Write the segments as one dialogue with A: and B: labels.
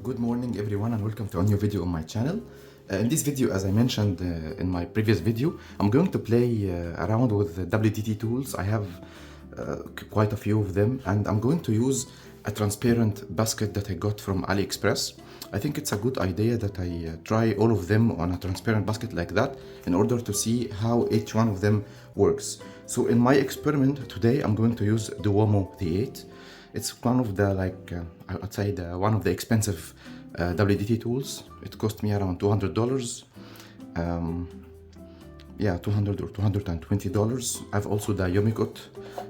A: Good morning everyone and welcome to a new video on my channel. In this video, as I mentioned in my previous video, I'm going to play around with the WDT tools. I have quite a few of them, and I'm going to use a transparent basket that I got from AliExpress. I think it's a good idea that I try all of them on a transparent basket like that in order to see how each one of them works. So in my experiment today, I'm going to use the WDT. It's one of the I'd say one of the expensive WDT tools. It cost me around $200. Yeah, $200 or $220. I've also the Yumi.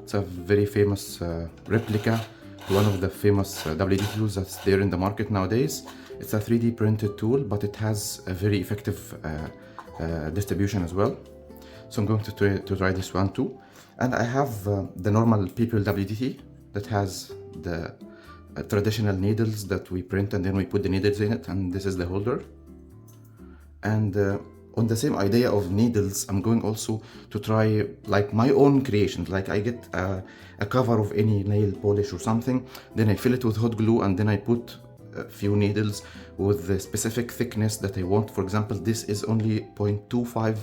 A: It's a very famous replica, one of the famous WDT tools that's there in the market nowadays. It's a 3D printed tool, but it has a very effective distribution as well. So I'm going to try this one too. And I have the normal people WDT that has the traditional needles that we print and then we put the needles in it, and this is the holder. And on the same idea of needles, I'm going also to try like my own creations. Like I get a cover of any nail polish or something, then I fill it with hot glue, and then I put a few needles with the specific thickness that I want. For example, this is only 0.25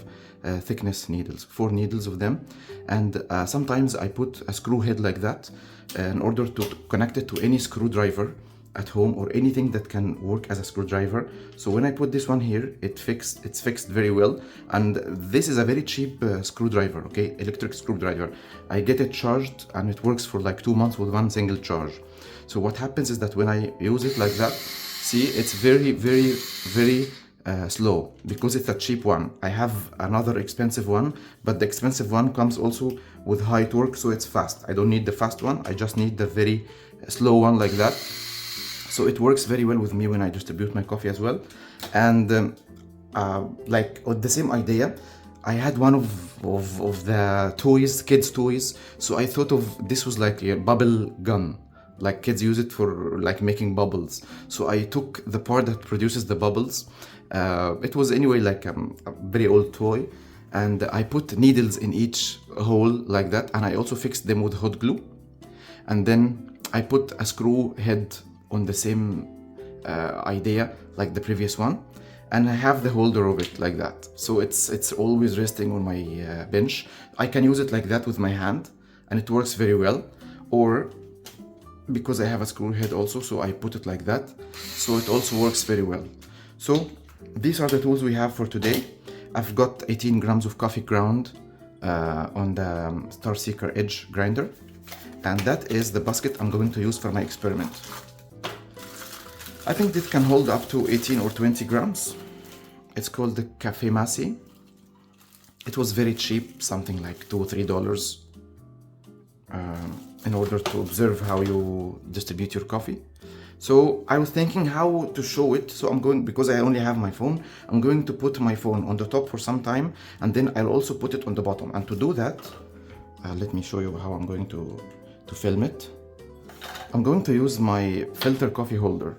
A: thickness needles, 4 needles of them. And sometimes I put a screw head like that in order to connect it to any screwdriver at home or anything that can work as a screwdriver. So when I put this one here, it's fixed very well. And this is a very cheap screwdriver, okay, electric screwdriver. I get it charged and it works for like 2 months with one single charge. So what happens is that when I use it like that, see, it's very slow because it's a cheap one. I have another expensive one, but the expensive one comes also with high torque, so it's fast. I don't need the fast one, I just need the very slow one like that. So it works very well with me when I distribute my coffee as well. And like on the same idea, I had one of the toys, kids toys. So I thought of this was like a bubble gun, like kids use it for like making bubbles. So I took the part that produces the bubbles. It was anyway like a very old toy, and I put needles in each hole like that, and I also fixed them with hot glue. And then I put a screw head on the same idea like the previous one, and I have the holder of it like that. So it's always resting on my bench. I can use it like that with my hand, and it works very well. Or because I have a screw head also, so I put it like that, so it also works very well. So these are the tools we have for today. I've got 18 grams of coffee ground on the Star Seeker Edge grinder, and that is the basket I'm going to use for my experiment. I think this can hold up to 18 or 20 grams. It's called the Cafe Massi. It was very cheap, something like $2 or $3, in order to observe how you distribute your coffee. So I was thinking how to show it. So I'm going, because I only have my phone, I'm going to put my phone on the top for some time, and then I'll also put it on the bottom. And to do that, let me show you how I'm going to film it. I'm going to use my filter coffee holder.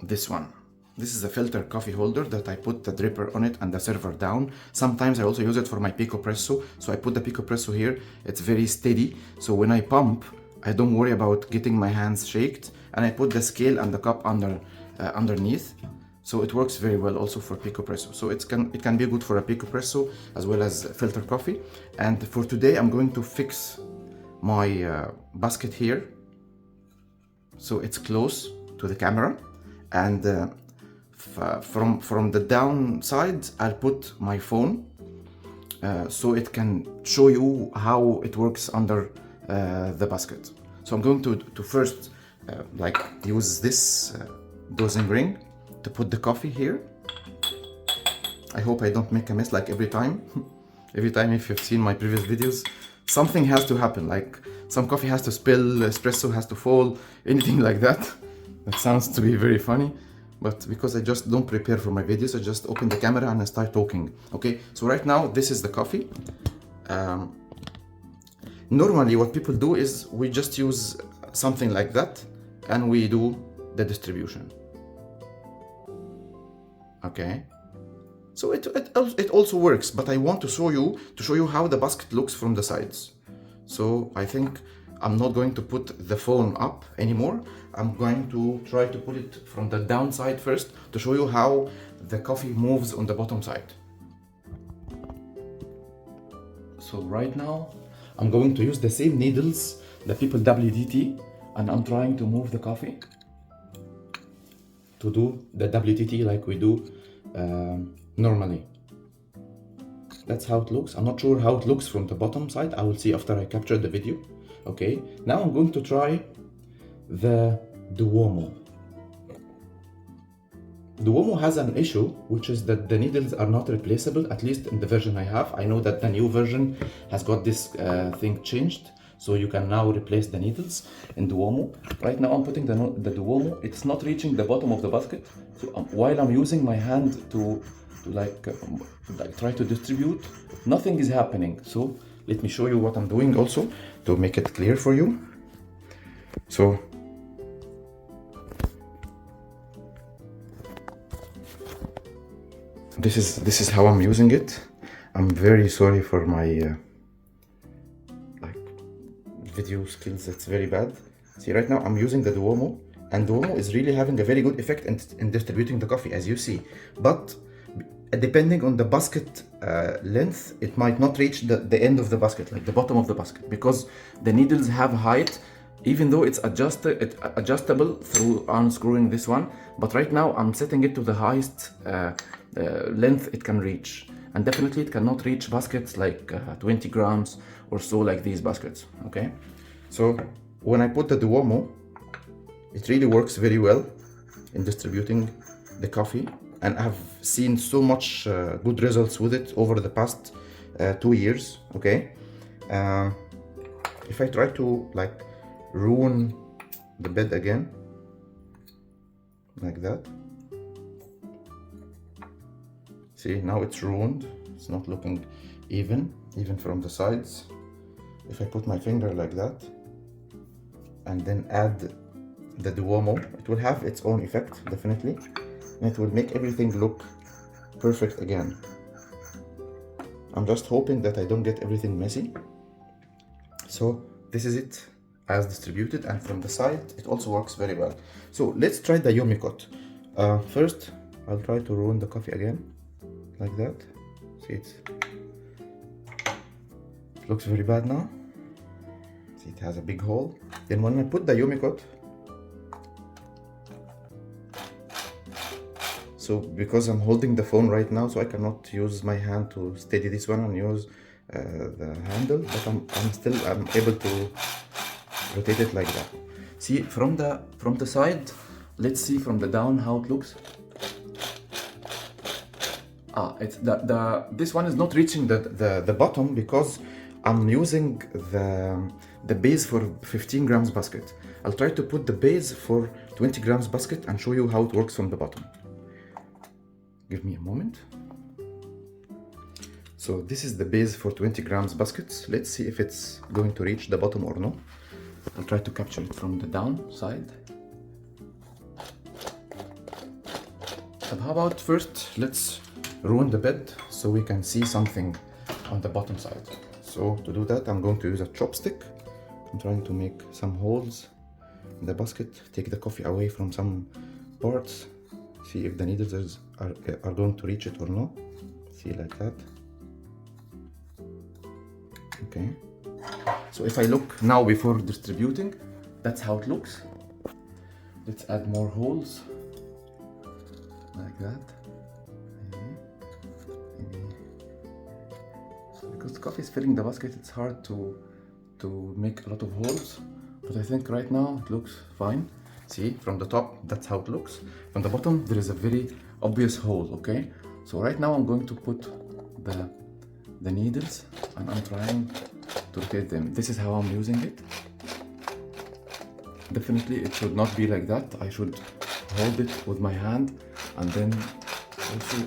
A: This one. This is a filter coffee holder that I put the dripper on it and the server down. Sometimes I also use it for my PicoPresso. So I put the PicoPresso here. It's very steady. So when I pump, I don't worry about getting my hands shaked. And I put the scale and the cup underneath. So it works very well also for PicoPresso. So it can be good for a PicoPresso as well as filter coffee. And for today, I'm going to fix my basket here. So it's close to the camera. And from the downside, I'll put my phone so it can show you how it works under the basket. So I'm going to first like use this dosing ring to put the coffee here. I hope I don't make a mess like every time. Every time, if you've seen my previous videos, something has to happen, like some coffee has to spill, espresso has to fall, anything like that. That sounds to be very funny, but because I just don't prepare for my videos, I just open the camera and I start talking. Okay, so right now this is the coffee. Normally what people do is we just use something like that and we do the distribution. Okay, so it also works, but I want to show you how the basket looks from the sides. So I think I'm not going to put the phone up anymore. I'm going to try to put it from the downside first to show you how the coffee moves on the bottom side. So right now, I'm going to use the same needles, the people WDT, and I'm trying to move the coffee to do the WDT like we do normally. That's how it looks. I'm not sure how it looks from the bottom side. I will see after I capture the video. Okay, now I'm going to try the Duomo. Duomo has an issue, which is that the needles are not replaceable, at least in the version I have. I know that the new version has got this thing changed, so you can now replace the needles in Duomo. Right now I'm putting the Duomo, it's not reaching the bottom of the basket. So while I'm using my hand to like try to distribute, nothing is happening. So let me show you what I'm doing also to make it clear for you. So this is how I'm using it. I'm very sorry for my like video skills. It's very bad. See, right now I'm using the Duomo, and Duomo is really having a very good effect in distributing the coffee, as you see. But depending on the basket length, it might not reach the end of the basket, like the bottom of the basket, because the needles have height, even though it's adjustable through unscrewing this one. But right now I'm setting it to the highest length it can reach, and definitely it cannot reach baskets like 20 grams or so, like these baskets. Okay, so when I put the Duomo, it really works very well in distributing the coffee, and I've seen so much good results with it over the past 2 years. Okay, if I try to like ruin the bed again like that, see, now it's ruined. It's not looking even from the sides. If I put my finger like that and then add the Duomo, it will have its own effect, definitely, and it will make everything look perfect again. I'm just hoping that I don't get everything messy. So this is it as distributed, and from the side it also works very well. So let's try the Yumi cut. First I'll try to ruin the coffee again like that. See, it looks very bad now. See, it has a big hole. Then when I put the Yumi cut, so because I'm holding the phone right now, so I cannot use my hand to steady this one and use the handle, but I'm able to rotate it like that. See, from the side, let's see from the down how it looks. It's this one is not reaching the bottom because I'm using the base for 15 grams basket. I'll try to put the base for 20 grams basket and show you how it works from the bottom. Give me a moment. So this is the base for 20 grams baskets. Let's see if it's going to reach the bottom or no. I'll try to capture it from the down side. But how about first, let's ruin the bed so we can see something on the bottom side. So to do that, I'm going to use a chopstick. I'm trying to make some holes in the basket, take the coffee away from some parts, see if the needles are going to reach it or no. See, like that. Okay. So if I look now before distributing, that's how it looks. Let's add more holes like that. Because the coffee is filling the basket, it's hard to make a lot of holes, but I think right now it looks fine. See, from the top, that's how it looks. From the bottom, there is a very obvious hole. Okay, so right now I'm going to put the needles and I'm trying to rotate them. This is how I'm using it. Definitely it should not be like that. I should hold it with my hand and then also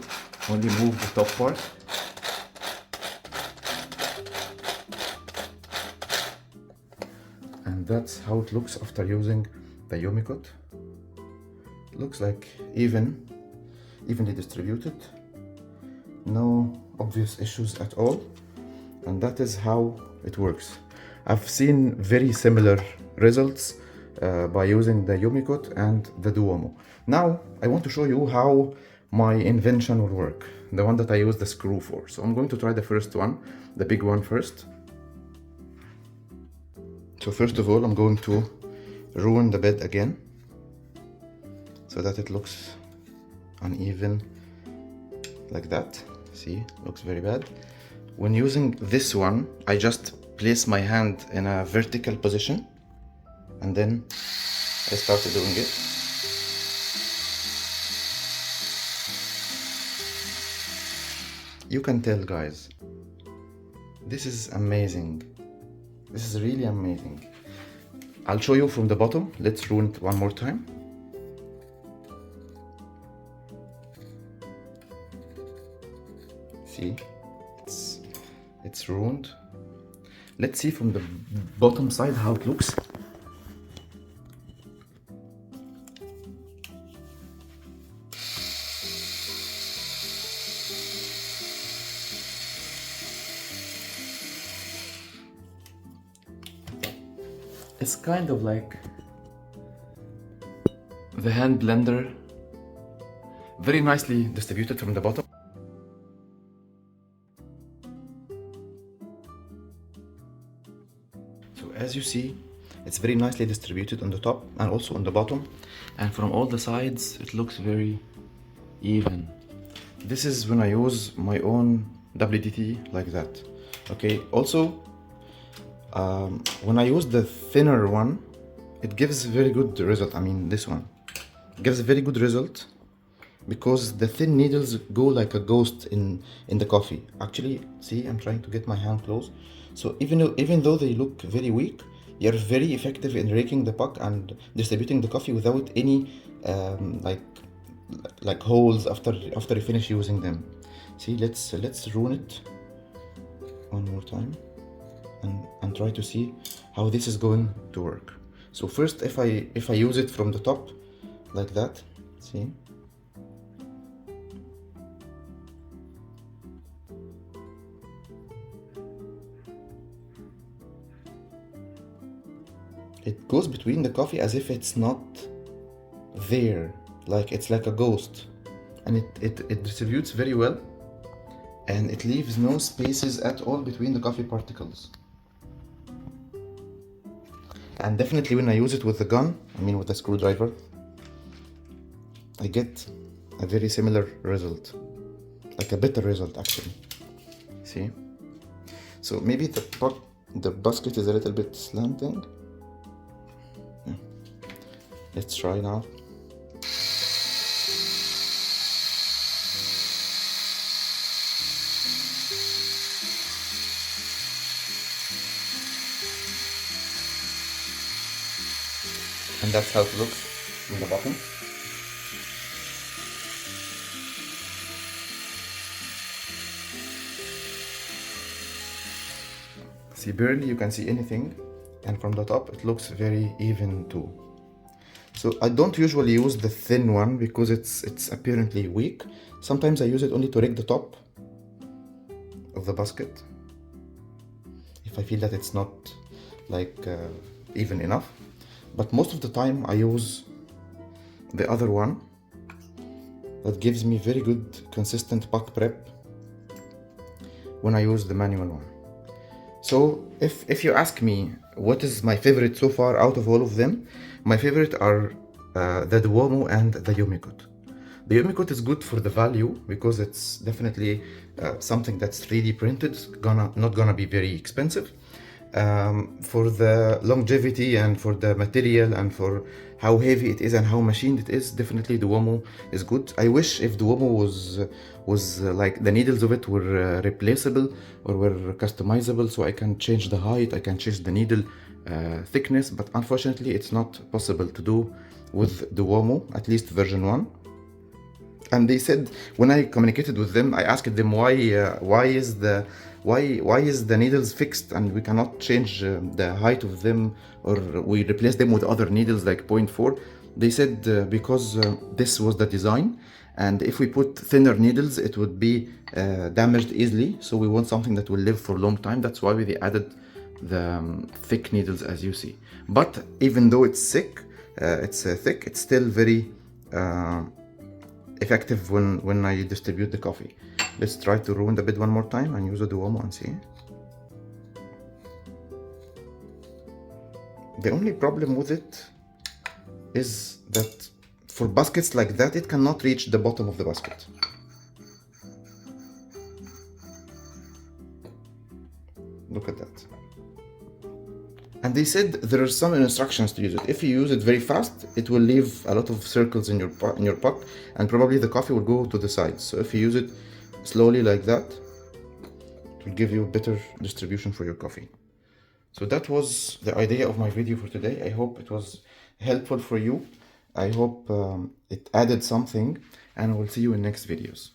A: only move the top part. And that's how it looks after using the Yumi cut. It looks like evenly distributed. No obvious issues at all. And that is how it works. I've seen very similar results by using the Yumi coat and the Duomo. Now I want to show you how my invention will work, the one that I use the screw for. So I'm going to try the first one, the big one first. So first of all, I'm going to ruin the bed again so that it looks uneven like that. See, looks very bad. When using this one, I just place my hand in a vertical position and then I started doing it. You can tell, guys, this is amazing. This is really amazing. I'll show you from the bottom. Let's ruin it one more time. See, it's ruined. Let's see from the bottom side how it looks. It's kind of like the hand blender, very nicely distributed from the bottom. So as you see, it's very nicely distributed on the top and also on the bottom, and from all the sides it looks very even. This is when I use my own WDT like that. Okay, also when I use the thinner one, it gives very good result. I mean, this one gives a very good result because the thin needles go like a ghost in the coffee. Actually, see, I'm trying to get my hand close. So even though they look very weak, they are very effective in raking the puck and distributing the coffee without any like holes after you finish using them. See, let's ruin it one more time and try to see how this is going to work. So first, if I use it from the top like that, see, it goes between the coffee as if it's not there, like it's like a ghost, and it distributes very well, and it leaves no spaces at all between the coffee particles. And definitely when I use it with the gun, I mean with the screwdriver, I get a very similar result, like a better result actually. See? So maybe the basket is a little bit slanting. Yeah. Let's try now. And that's how it looks from the bottom. See, barely you can see anything, and from the top it looks very even too. So I don't usually use the thin one because it's apparently weak. Sometimes I use it only to rig the top of the basket if I feel that it's not like even enough. But most of the time I use the other one that gives me very good consistent puck prep when I use the manual one. So if you ask me what is my favorite so far out of all of them, my favorite are the Duomo and the Yumi coat. The Yumi coat is good for the value because it's definitely something that's 3D printed, not gonna be very expensive. For the longevity and for the material and for how heavy it is and how machined it is, definitely Duomo is good. I wish if Duomo was like the needles of it were replaceable or were customizable, so I can change the height, I can change the needle thickness, but unfortunately it's not possible to do with Duomo, at least version 1. And they said, when I communicated with them, I asked them why is the needles fixed and we cannot change the height of them, or we replace them with other needles like 0.4. They said because this was the design, and if we put thinner needles it would be damaged easily, so we want something that will live for a long time. That's why they added thick needles as you see. But even though it's thick, it's still very effective when I distribute the coffee. Let's try to ruin the bed one more time and use a Duomo and see. The only problem with it is that for baskets like that, it cannot reach the bottom of the basket. Look at that. And they said there are some instructions to use it. If you use it very fast, it will leave a lot of circles in your pot, and probably the coffee will go to the sides. So if you use it slowly like that, it will give you better distribution for your coffee. So that was the idea of my video for today. I hope it was helpful for you. I hope it added something, and I will see you in next videos.